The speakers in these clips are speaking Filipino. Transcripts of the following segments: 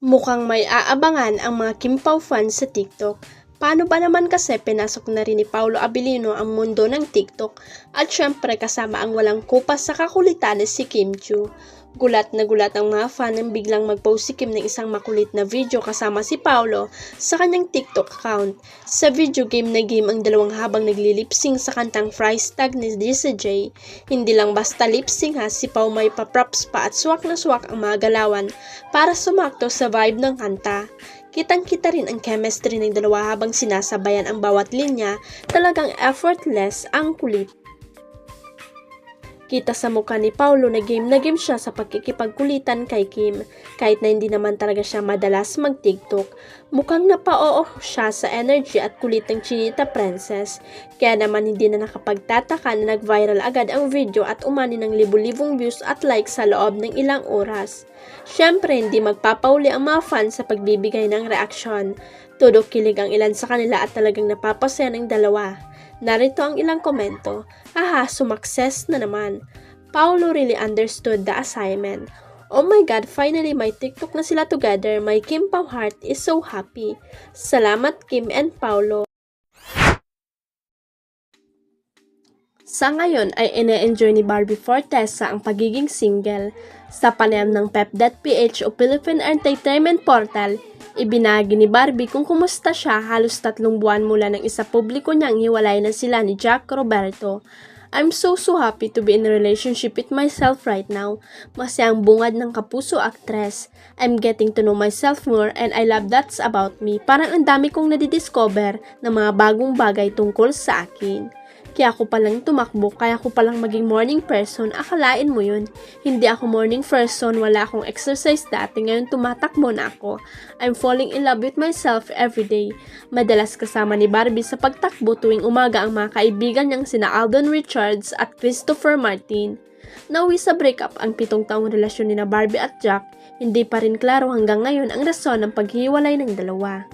Mukhang may aabangan ang mga Kim Pao fans sa TikTok. Paano ba naman kasi pinasok na rin ni Paolo Abilino ang mundo ng TikTok at syempre kasama ang walang kupas sa kakulitan si Kim Chiu. Gulat na gulat ang mga fan nang biglang mag-post si Kim ng isang makulit na video kasama si Paolo sa kanyang TikTok account. Sa video game na game ang dalawang habang nagli-lipsing sa kantang Price Tag ni DJ. Hindi lang basta lipsing ha, si Pao may pa-props pa at swak na swak ang mga galawan para sumakto sa vibe ng kanta. Kitang-kita rin ang chemistry ng dalawa habang sinasabayan ang bawat linya, talagang effortless ang kulit. Kita sa mukha ni Paolo na game siya sa pagkikipagkulitan kay Kim, kahit na hindi naman talaga siya madalas mag-TikTok. Mukhang napao siya sa energy at kulit ng Chinita Princess, kaya naman hindi na nakapagtataka na nag-viral agad ang video at umani ng libu-libong views at likes sa loob ng ilang oras. Syempre hindi magpapauli ang mga fans sa pagbibigay ng reaksyon. Todo kilig ang ilan sa kanila at talagang napapasaya ng dalawa. Narito ang ilang komento. Haha, sumakses na naman. Paolo really understood the assignment. Oh my God, finally may TikTok na sila together. My Kim Pao heart is so happy. Salamat Kim and Paolo. Sa ngayon ay ine-enjoy ni Barbie Fortesa ang pagiging single. Sa panayam ng Pep.ph o Philippine Entertainment Portal, ibinahagi ni Barbie kung kumusta siya halos 3 buwan mula ng isa publiko niyang hiwalay na sila ni Jack Roberto. I'm so happy to be in a relationship with myself right now. Masayang bungad ng kapuso aktres. I'm getting to know myself more and I love that's about me. Parang ang dami kong nadidiscover ng mga bagong bagay tungkol sa akin. Kaya ako palang tumakbo, kaya ako palang maging morning person, akalain mo yun. Hindi ako morning person, wala akong exercise dati, ngayon tumatakbo na ako. I'm falling in love with myself every day. Madalas kasama ni Barbie sa pagtakbo tuwing umaga ang mga kaibigan niyang sina Alden Richards at Christopher Martin. Nauwi sa breakup ang 7 taong relasyon ni na Barbie at Jack, hindi pa rin klaro hanggang ngayon ang rason ng paghiwalay ng dalawa.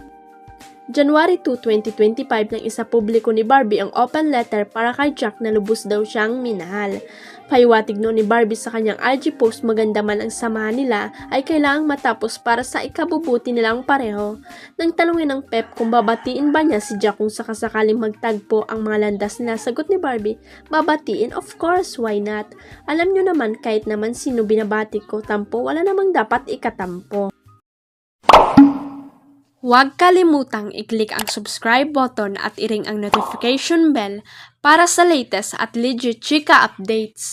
January 2, 2025 nang isa publiko ni Barbie ang open letter para kay Jack na lubos daw siyang minahal. Pahiwatig noon ni Barbie sa kanyang IG post maganda man ang samahan nila ay kailangang matapos para sa ikabubuti nilang pareho. Nang talungin ng Pep kung babatiin ba niya si Jack kung sakasakaling magtagpo ang mga landas nila, sagot ni Barbie, babatiin? Of course, why not? Alam nyo naman kahit naman sino binabati ko tampo, wala namang dapat ikatampo. Huwag kalimutang i-click ang subscribe button at i-ring ang notification bell para sa latest at legit chika updates.